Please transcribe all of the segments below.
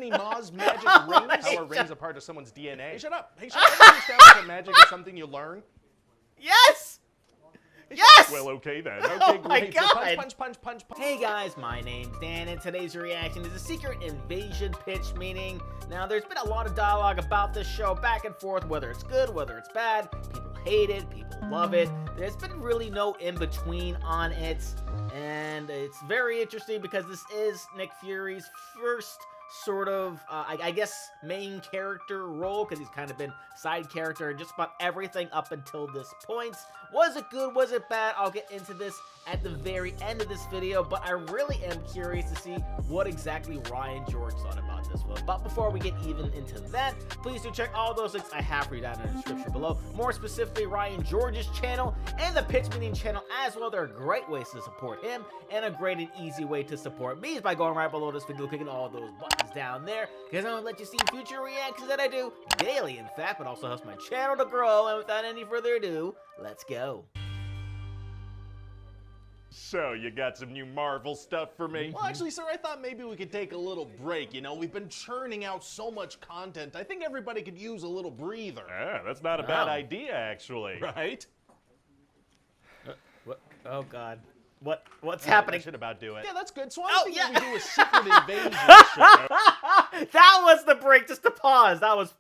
me Ma's magic rings? How are rings a part of someone's DNA? Hey, shut up. Hey, shut up. You establish that magic is something you learn? Yes! Yes! Well, okay then. Oh Okay, my great. God. So punch. Hey guys, my name's Dan, and today's reaction is a secret invasion pitch meeting. Now, there's been a lot of dialogue about this show back and forth, whether it's good, whether it's bad. People hate it, people love it. There's been really no in-between on it, and it's very interesting because this is Nick Fury's first sort of, I guess, main character role, because he's kind of been side character in just about everything up until this point. Was it good? Was it bad? I'll get into this at the very end of this video, but I really am curious to see what exactly Ryan George thought about this one. But before we get even into that, please do check all those links I have for you down in the description below. More specifically, Ryan George's channel and the Pitch Meeting channel as well. There are great ways to support him, and a great and easy way to support me is by going right below this video, clicking all those buttons down there, because I'm going to let you see future reactions that I do daily, in fact, but also helps my channel to grow. And without any further ado, let's go. So, you got some new Marvel stuff for me? Well, actually, sir, I thought maybe we could take a little break. You know, we've been churning out so much content. I think everybody could use a little breather. Yeah, that's not a bad idea, actually. Right? What? Oh, God. What's happening? I should about do it. Yeah, that's good. So Oh, I'm yeah. thinking we do a secret invasion show. That was the break, just to pause. That was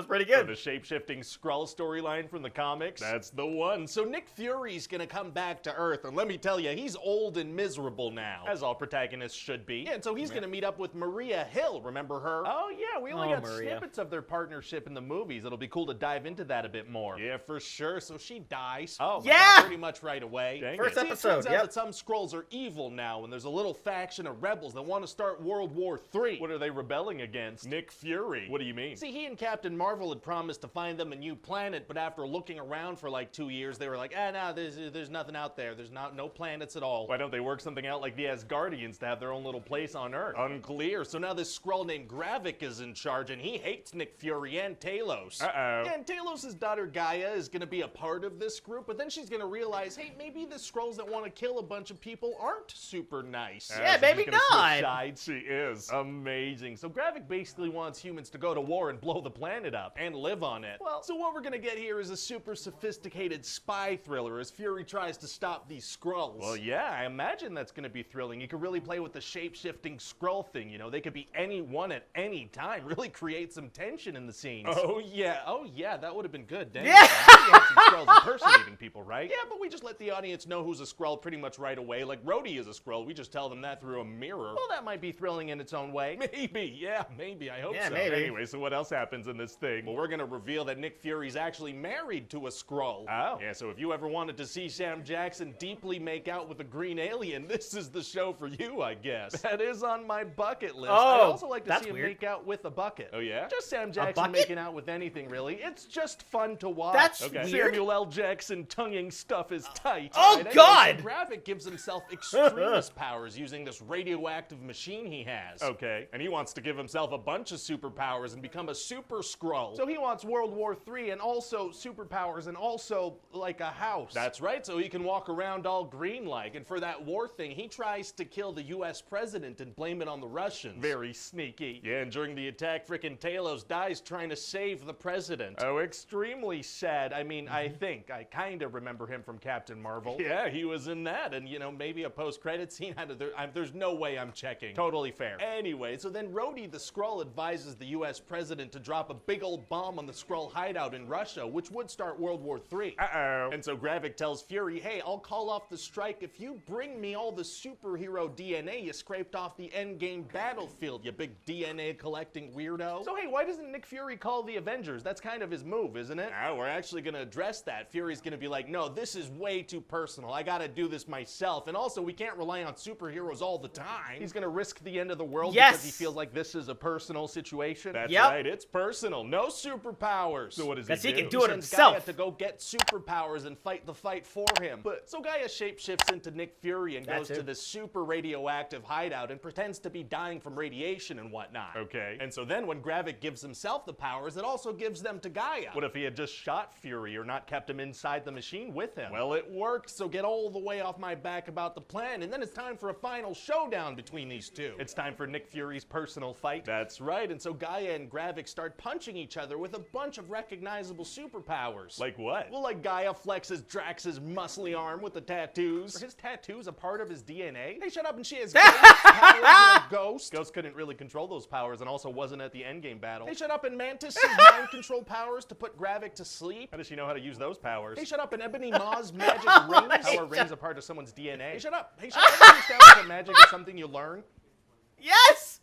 pretty good. So the shape-shifting Skrull storyline from the comics? That's the one. So Nick Fury's gonna come back to Earth, and let me tell you, he's old and miserable now. As all protagonists should be. Yeah, and so he's gonna meet up with Maria Hill, remember her? Oh yeah, we only got snippets of their partnership in the movies. It'll be cool to dive into that a bit more. Yeah, for sure. So she dies. Oh, yeah! Pretty much right away. First episode, it turns out that some Skrulls are evil now, and there's a little faction of rebels that want to start World War III. What are they rebelling against? Nick Fury. What do you mean? See, he and Captain Marvel had promised to find them a new planet, but after looking around for like 2 years, they were like, no, there's nothing out there. There's no planets at all. Why don't they work something out like the Asgardians to have their own little place on Earth? Unclear. So now this Skrull named Gravik is in charge, and he hates Nick Fury and Talos. Uh-oh. Yeah, and Talos' daughter Gaia is gonna be a part of this group, but then she's gonna realize, hey, maybe the Skrulls that want to kill a bunch of people aren't super nice. Yeah, so maybe she's gonna not. switch sides. She is. Amazing. So Gravik basically wants humans to go to war and blow the planet up, and live on it. Well, so what we're gonna get here is a super sophisticated spy thriller as Fury tries to stop these Skrulls. Well, yeah, I imagine that's gonna be thrilling. You could really play with the shape-shifting Skrull thing, you know? They could be anyone at any time. Really create some tension in the scenes. Oh, yeah, that would have been good. Dang. Yeah! We had some Skrulls impersonating people, right? Yeah, but we just let the audience know who's a Skrull pretty much right away. Like, Rhodey is a Skrull. We just tell them that through a mirror. Well, that might be thrilling in its own way. Maybe, yeah, maybe. I hope so. Maybe. Anyway, so what else happens in this thing? Well, we're gonna reveal that Nick Fury's actually married to a Skrull. Oh. Yeah, so if you ever wanted to see Sam Jackson deeply make out with a green alien, this is the show for you, I guess. That is on my bucket list. Oh, I'd also like to see him weird. make out with a bucket. Oh, yeah? Just Sam Jackson bucket? making out with anything, really. It's just fun to watch. That's weird. Samuel L. Jackson tonguing stuff is tight. Oh, Right, God! Anyway, so Gravik gives himself extremist powers using this radioactive machine he has. Okay. And he wants to give himself a bunch of superpowers and become a super Skrull. So he wants World War III and also superpowers and also, like, a house. That's right, so he can walk around all green-like. And for that war thing, he tries to kill the U.S. president and blame it on the Russians. Very sneaky. Yeah, and during the attack, frickin' Talos dies trying to save the president. Oh, extremely sad. I mean, I think. I kind of remember him from Captain Marvel. Yeah, he was in that. And, you know, maybe a post-credit scene. There's no way I'm checking. Totally fair. Anyway, so then Rhodey the Skrull advises the U.S. president to drop a big old bomb on the Skrull hideout in Russia, which would start World War III. Uh-oh. And so Gravik tells Fury, hey, I'll call off the strike if you bring me all the superhero DNA you scraped off the endgame battlefield, you big DNA collecting weirdo. So hey, why doesn't Nick Fury call the Avengers? That's kind of his move, isn't it? We're actually gonna address that. Fury's gonna be like, no, this is way too personal. I gotta do this myself. And also, we can't rely on superheroes all the time. He's gonna risk the end of the world because he feels like this is a personal situation. That's right, it's personal. personal, no superpowers. So what does Because he he do? can do it Sends himself. Gaia to go get superpowers and fight the fight for him. But so Gaia shapeshifts into Nick Fury and goes to this super radioactive hideout and pretends to be dying from radiation and whatnot. Okay. And so then when Gravik gives himself the powers, it also gives them to Gaia. What if he had just shot Fury or not kept him inside the machine with him? Well, it worked, so get all the way off my back about the plan, and then it's time for a final showdown between these two. It's time for Nick Fury's personal fight. That's right, and so Gaia and Gravik start punching each other with a bunch of recognizable superpowers. Like what? Well, like Gaia flexes Drax's muscly arm with the tattoos. Are his tattoos a part of his DNA? Hey, shut up, and she has ghost powers, Ghost. Ghost couldn't really control those powers and also wasn't at the endgame battle. Hey, shut up, and Mantis has mind control powers to put Gravik to sleep. How does she know how to use those powers? Hey, shut up, and Ebony Maw's magic rings. How are rings a part of someone's DNA? Hey, shut up. Hey, shut up. Ever established that magic is something you learn? Yes!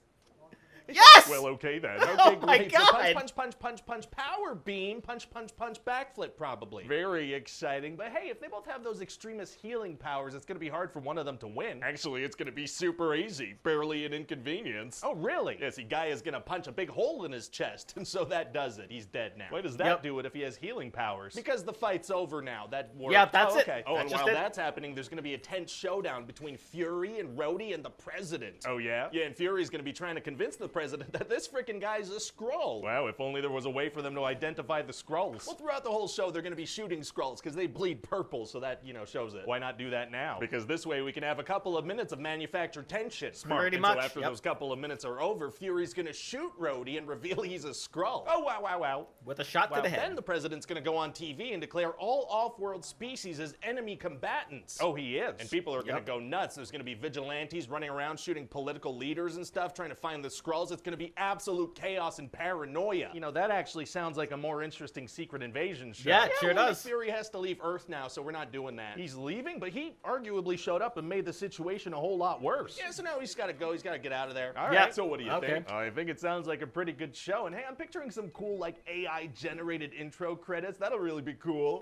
Yes! Well, okay then. Oh Okay, my great. God. So punch, punch, punch, punch, power beam, punch, punch, punch, backflip probably. Very exciting. But hey, if they both have those extremist healing powers, it's going to be hard for one of them to win. Actually, it's going to be super easy. Barely an inconvenience. Oh, really? Yeah, see, Gaia's going to punch a big hole in his chest, and so that does it. He's dead now. Why does that do it if he has healing powers? Because the fight's over now. That worked. Yeah, that's okay. it. Oh, That's and just while it. that's happening, there's going to be a tense showdown between Fury and Rhodey and the President. Oh, yeah? Yeah, and Fury's going to be trying to convince the President that this frickin' guy's a Skrull. Wow, if only there was a way for them to identify the Skrulls. Well, throughout the whole show, they're going to be shooting Skrulls because they bleed purple, so that, shows it. Why not do that now? Because this way we can have a couple of minutes of manufactured tension. Smart. Pretty And much, so after those couple of minutes are over, Fury's going to shoot Rhodey and reveal he's a Skrull. Oh, wow, wow, wow. With a shot to the head. Then the President's going to go on TV and declare all off-world species as enemy combatants. Oh, he is. And people are going to go nuts. There's going to be vigilantes running around shooting political leaders and stuff, trying to find the Skrulls. It's going to be absolute chaos and paranoia. That actually sounds like a more interesting Secret Invasion show. Yeah, it sure well, does. Nick Fury has to leave Earth now, so we're not doing that. He's leaving, but he arguably showed up and made the situation a whole lot worse. Yeah, so now he's got to go. He's got to get out of there. All right, so what do you think? I think it sounds like a pretty good show. And hey, I'm picturing some cool, AI-generated intro credits. That'll really be cool.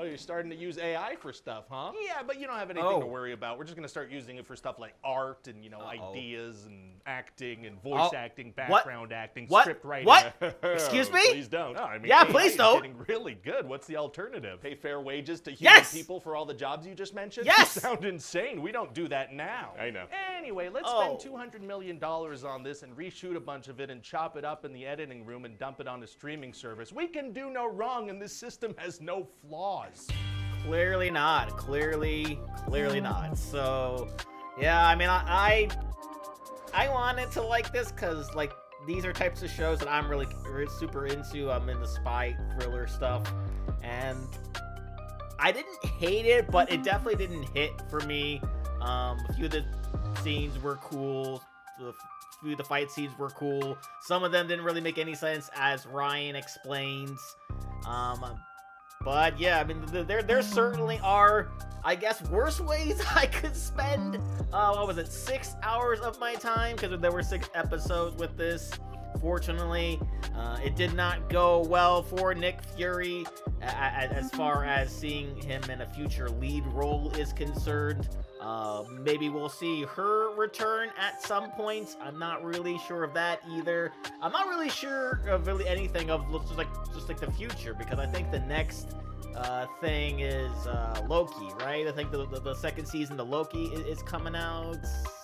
Oh, you're starting to use AI for stuff, huh? Yeah, but you don't have anything to worry about. We're just going to start using it for stuff like art and, ideas and acting and voice acting, background acting, script writing. What? Excuse me? Please don't. No, I mean, Yeah, AI please is don't. getting really good. What's the alternative? Pay fair wages to human people for all the jobs you just mentioned? Yes. You sound insane. We don't do that now. I know. Anyway, let's spend $200 million on this and reshoot a bunch of it and chop it up in the editing room and dump it on a streaming service. We can do no wrong, and this system has no flaws. Clearly not. Clearly not. So, yeah, I mean, I wanted to like this because, these are types of shows that I'm really super into. I'm into spy thriller stuff, and I didn't hate it, but it definitely didn't hit for me. A few of the scenes were cool. A few of the fight scenes were cool. Some of them didn't really make any sense, as Ryan explains. But yeah, I mean, there certainly are, I guess, worse ways I could spend, 6 hours of my time, because there were 6 episodes with this. Fortunately, it did not go well for Nick Fury as far as seeing him in a future lead role is concerned. Maybe we'll see her return at some point. I'm not really sure of that either. I'm not really sure of really anything of just like the future, because I think the next thing is Loki, right? I think the second season of Loki is coming out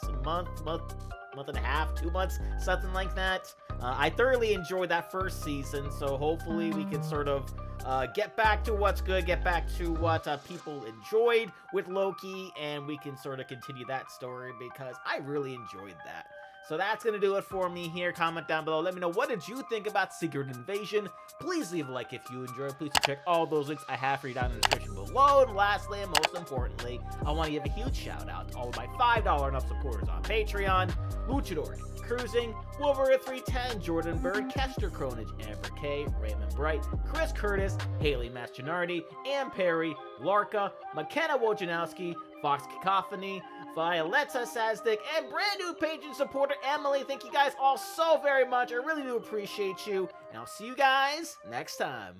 a month and a half, 2 months, something like that. I thoroughly enjoyed that first season, so hopefully we can sort of get back to what's good, get back to what people enjoyed with Loki, and we can sort of continue that story, because I really enjoyed that. So that's going to do it for me here. Comment down below. Let me know, what did you think about Secret Invasion? Please leave a like if you enjoyed. Please check all those links I have for you down in the description below. And lastly, and most importantly, I want to give a huge shout out to all of my $5 and up supporters on Patreon: Luchador, Cruising, Wolverine 310, Jordan Bird, Kester Cronage, Amber K, Raymond Bright, Chris Curtis, Haley Mastronardi, Ann Perry, Larka, McKenna Wojnarowski, Fox Cacophony, Violetta Sazdik, and brand new Patreon supporter Emily. Thank you guys all so very much. I really do appreciate you. And I'll see you guys next time.